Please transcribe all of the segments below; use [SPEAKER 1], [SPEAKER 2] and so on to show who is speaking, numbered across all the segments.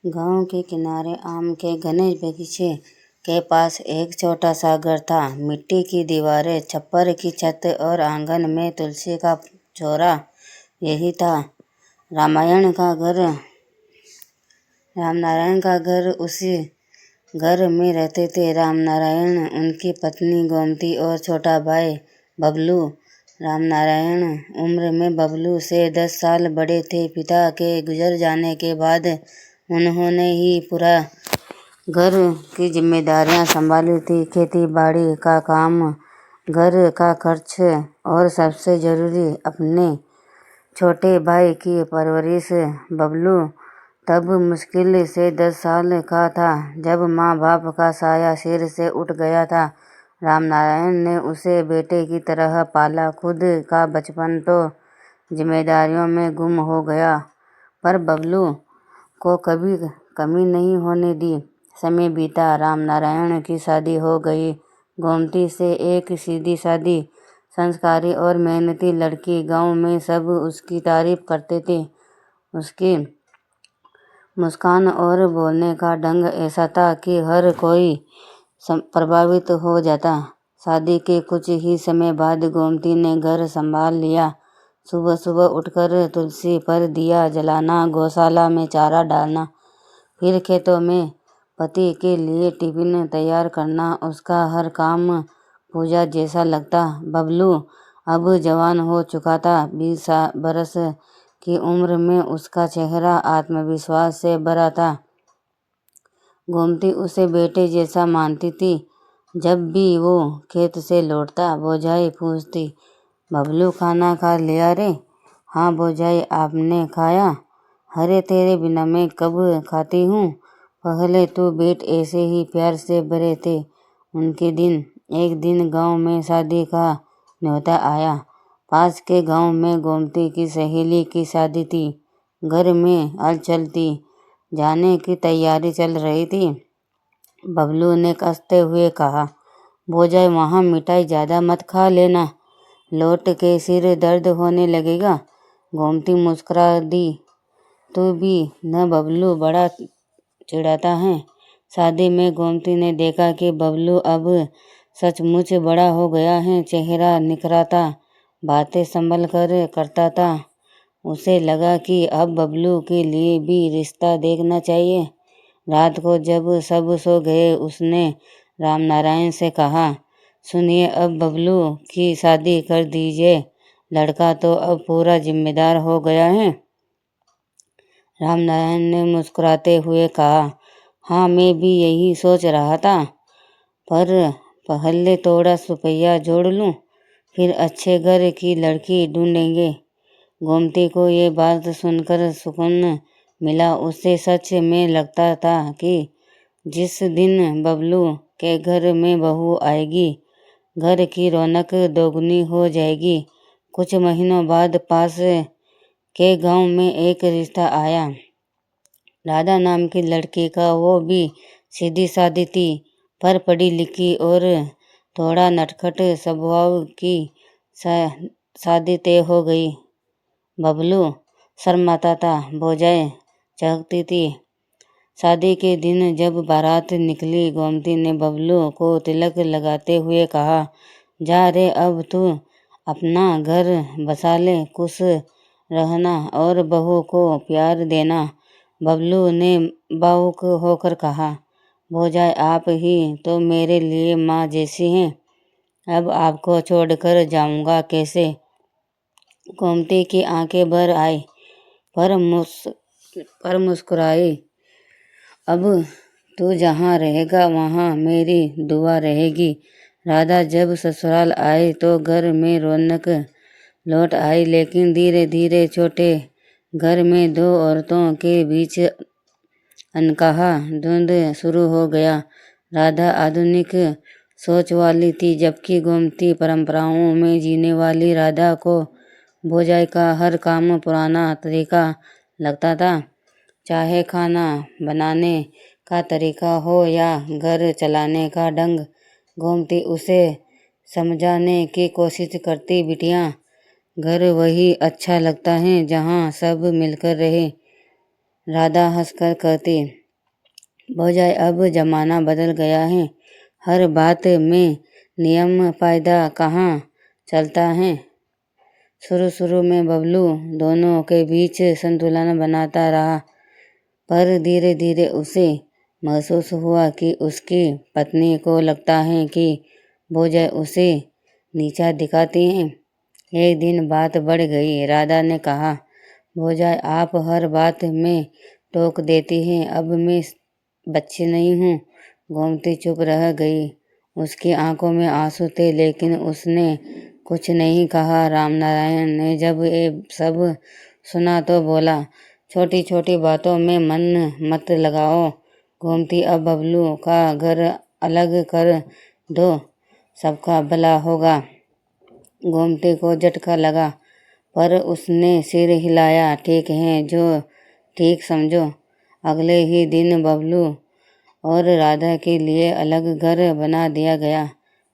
[SPEAKER 1] गांव के किनारे आम के घने बगीचे के पास एक छोटा सा घर था। मिट्टी की दीवारें, छप्पर की छत और आंगन में तुलसी का चौरा। यही था रामायण का घर रामनारायण का घर। उसी घर में रहते थे रामनारायण, उनकी पत्नी गोमती और छोटा भाई बबलू। रामनारायण उम्र में बबलू से 10 साल बड़े थे। पिता के गुजर जाने के बाद उन्होंने ही पूरा घर की जिम्मेदारियां संभाली थी। खेती बाड़ी का काम, घर का खर्च और सबसे जरूरी अपने छोटे भाई की परवरिश। बबलू तब मुश्किल से 10 साल का था जब माँ बाप का साया सिर से उठ गया था। रामनारायण ने उसे बेटे की तरह पाला। खुद का बचपन तो जिम्मेदारियों में गुम हो गया, पर बबलू को कभी कमी नहीं होने दी। समय बीता, रामनारायण की शादी हो गई गोमती से, एक सीधी सादी, संस्कारी और मेहनती लड़की। गांव में सब उसकी तारीफ करते थे। उसकी मुस्कान और बोलने का ढंग ऐसा था कि हर कोई प्रभावित हो जाता। शादी के कुछ ही समय बाद गोमती ने घर संभाल लिया। सुबह सुबह उठकर तुलसी पर दिया जलाना, गौशाला में चारा डालना, फिर खेतों में पति के लिए टिफिन तैयार करना, उसका हर काम पूजा जैसा लगता। बबलू अब जवान हो चुका था। 20 बरस की उम्र में उसका चेहरा आत्मविश्वास से भरा था। गोमती उसे बेटे जैसा मानती थी। जब भी वो खेत से लौटता, भौजाई पूछती, बबलू खाना खा लिया रे? हाँ भौजाई, आपने खाया? अरे तेरे बिना मैं कब खाती हूँ। पहले तो बेट ऐसे ही प्यार से भरे थे उनके दिन। एक दिन गांव में शादी का न्योता आया। पास के गांव में गोमती की सहेली की शादी थी। घर में हलचल थी, जाने की तैयारी चल रही थी। बबलू ने कसते हुए कहा, भौजाई वहाँ मिठाई ज़्यादा मत खा लेना, लौट के सिर दर्द होने लगेगा। गोमती मुस्कुरा दी, तू भी न बबलू बड़ा चिढ़ाता है। शादी में गोमती ने देखा कि बबलू अब सचमुच बड़ा हो गया है। चेहरा निखरा था, बातें संभल कर करता था। उसे लगा कि अब बबलू के लिए भी रिश्ता देखना चाहिए। रात को जब सब सो गए, उसने रामनारायण से कहा, सुनिए, अब बबलू की शादी कर दीजिए। लड़का तो अब पूरा जिम्मेदार हो गया है। रामनारायण ने मुस्कुराते हुए कहा, हाँ मैं भी यही सोच रहा था, पर पहले थोड़ा रुपया जोड़ लूँ, फिर अच्छे घर की लड़की ढूंढेंगे। गोमती को ये बात सुनकर सुकून मिला। उसे सच में लगता था कि जिस दिन बबलू के घर में बहू आएगी, घर की रौनक दोगुनी हो जाएगी। कुछ महीनों बाद पास के गांव में एक रिश्ता आया। राधा नाम की लड़की का। वो भी सीधी सादी थी, पर पढ़ी लिखी और थोड़ा नटखट स्वभाव की। शादी तय हो गई। बबलू शर्माता था, भौजाई चहकती थी। शादी के दिन जब बारात निकली, गोमती ने बबलू को तिलक लगाते हुए कहा, जा रे, अब तू अपना घर बसा ले, खुश रहना और बहू को प्यार देना। बबलू ने भावुक होकर कहा, भौजाई आप ही तो मेरे लिए माँ जैसी हैं, अब आपको छोड़कर जाऊंगा कैसे। गोमती की आंखें भर आई, पर मुस्कुराई। अब तू जहाँ रहेगा वहाँ मेरी दुआ रहेगी। राधा जब ससुराल आई तो घर में रौनक लौट आई, लेकिन धीरे धीरे छोटे घर में दो औरतों के बीच अनकहा द्वंद शुरू हो गया। राधा आधुनिक सोच वाली थी, जबकि गोमती परंपराओं में जीने वाली। राधा को भौजाई का हर काम पुराना तरीका लगता था, चाहे खाना बनाने का तरीका हो या घर चलाने का ढंग। गोमती उसे समझाने की कोशिश करती, बिटिया घर वही अच्छा लगता है जहाँ सब मिलकर रहे, राधा हंसकर कहती, भौजाई अब जमाना बदल गया है, हर बात में नियम कायदा कहाँ चलता है। शुरू में बबलू दोनों के बीच संतुलन बनाता रहा, पर धीरे धीरे उसे महसूस हुआ कि उसकी पत्नी को लगता है कि भौजाई उसे नीचा दिखाती है। एक दिन बात बढ़ गई। राधा ने कहा, भौजाई आप हर बात में टोक देती हैं, अब मैं बच्ची नहीं हूँ। गोमती चुप रह गई। उसकी आंखों में आंसू थे, लेकिन उसने कुछ नहीं कहा। रामनारायण ने जब ये सब सुना तो बोला, छोटी छोटी बातों में मन मत लगाओ गोमती, अब बबलू का घर अलग कर दो, सबका भला होगा। गोमती को झटका लगा, पर उसने सिर हिलाया, ठीक है, जो ठीक समझो। अगले ही दिन बबलू और राधा के लिए अलग घर बना दिया गया,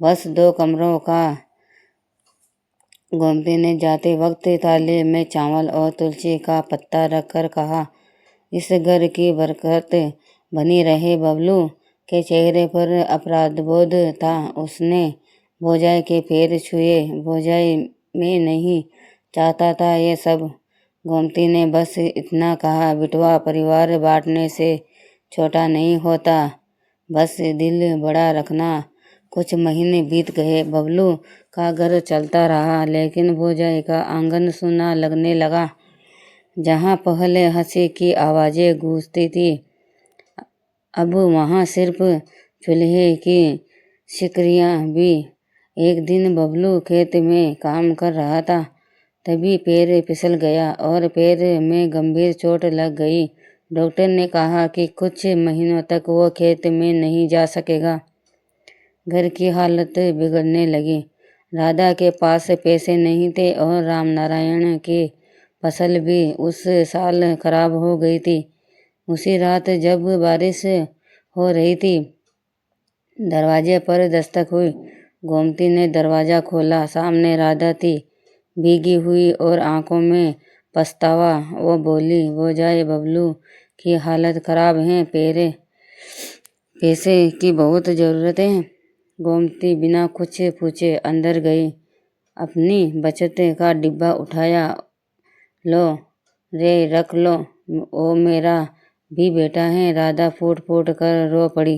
[SPEAKER 1] बस 2 कमरों का। गोमती ने जाते वक्त थाली में चावल और तुलसी का पत्ता रखकर कहा, इस घर की बरकत बनी रहे। बबलू के चेहरे पर अपराधबोध था। उसने भौजाई के पैर छुए। भौजाई मैं नहीं चाहता था ये सब। गोमती ने बस इतना कहा, बिटवा परिवार बांटने से छोटा नहीं होता, बस दिल बड़ा रखना। कुछ महीने बीत गए। बबलू का घर चलता रहा, लेकिन भौजाई का आंगन सूना लगने लगा। जहाँ पहले हंसी की आवाज़ें गूंजती थी, अब वहाँ सिर्फ चूल्हे की सिकरियाँ भी। एक दिन बबलू खेत में काम कर रहा था, तभी पैर फिसल गया और पैर में गंभीर चोट लग गई। डॉक्टर ने कहा कि कुछ महीनों तक वो खेत में नहीं जा सकेगा। घर की हालत बिगड़ने लगी। राधा के पास पैसे नहीं थे और रामनारायण की फसल भी उस साल खराब हो गई थी। उसी रात जब बारिश हो रही थी, दरवाजे पर दस्तक हुई। गोमती ने दरवाज़ा खोला। सामने राधा थी, भीगी हुई और आंखों में पछतावा। वो बोली, भौजाई बबलू की हालत खराब है, पैसे की बहुत ज़रूरत है। गोमती बिना कुछ पूछे अंदर गई, अपनी बचत का डिब्बा उठाया। लो रे, रख लो, ओ मेरा भी बेटा है। राधा फूट फूट कर रो पड़ी।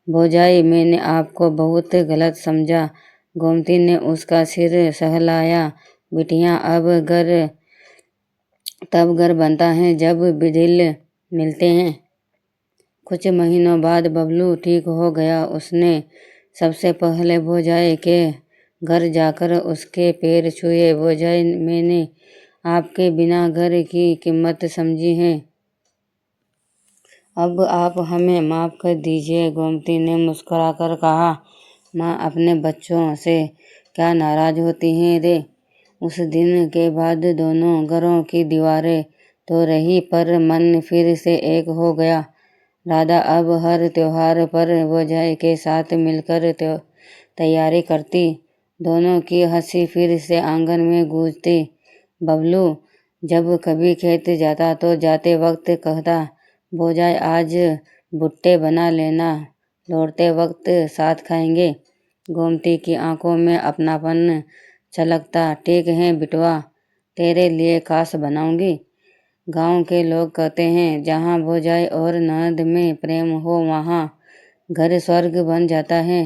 [SPEAKER 1] भौजाई मैंने आपको बहुत गलत समझा। गोमती ने उसका सिर सहलाया। बिटिया तब घर बनता है जब दिल मिलते हैं। कुछ महीनों बाद बबलू ठीक हो गया। उसने सबसे पहले भौजाई के घर जाकर उसके पैर छुए। भौजाई मैंने आपके बिना घर की कीमत समझी है, अब आप हमें माफ़ कर दीजिए। गोमती ने मुस्कुराकर कहा, माँ अपने बच्चों से क्या नाराज़ होती हैं रे। उस दिन के बाद दोनों घरों की दीवारें तो रही, पर मन फिर से एक हो गया। राधा अब हर त्योहार पर भौजाई के साथ मिलकर तैयारी करती। दोनों की हंसी फिर से आंगन में गूंजती। बबलू जब कभी खेत जाता तो जाते वक्त कहता, भौजाई आज भुट्टे बना लेना, लौटते वक्त साथ खाएंगे। गोमती की आंखों में अपनापन छलकता। ठीक है बिटवा, तेरे लिए खास बनाऊंगी। गांव के लोग कहते हैं, जहाँ भौजाई और ननद में प्रेम हो वहाँ घर स्वर्ग बन जाता है।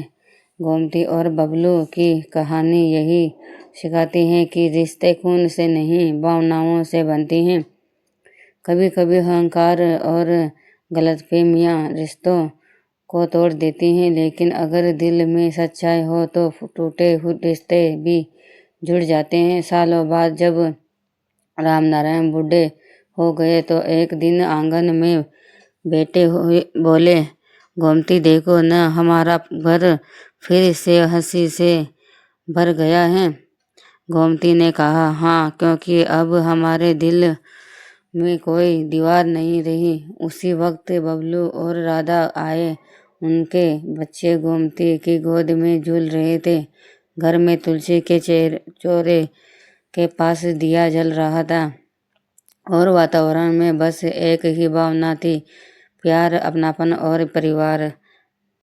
[SPEAKER 1] गोमती और बबलू की कहानी यही सिखाती है कि रिश्ते खून से नहीं, भावनाओं से बनती हैं। कभी कभी अहंकार और गलतफहमियाँ रिश्तों को तोड़ देती हैं, लेकिन अगर दिल में सच्चाई हो तो टूटे हुए रिश्ते भी जुड़ जाते हैं। सालों बाद जब रामनारायण बूढ़े हो गए तो एक दिन आंगन में बैठे हुए बोले, गोमती देखो न, हमारा घर फिर से हंसी से भर गया है। गोमती ने कहा, हाँ, क्योंकि अब हमारे दिल में कोई दीवार नहीं रही। उसी वक्त बबलू और राधा आए। उनके बच्चे गोमती की गोद में झूल रहे थे। घर में तुलसी के चौरे के पास दिया जल रहा था। और वातावरण में बस एक ही भावना थी, प्यार, अपनापन और परिवार।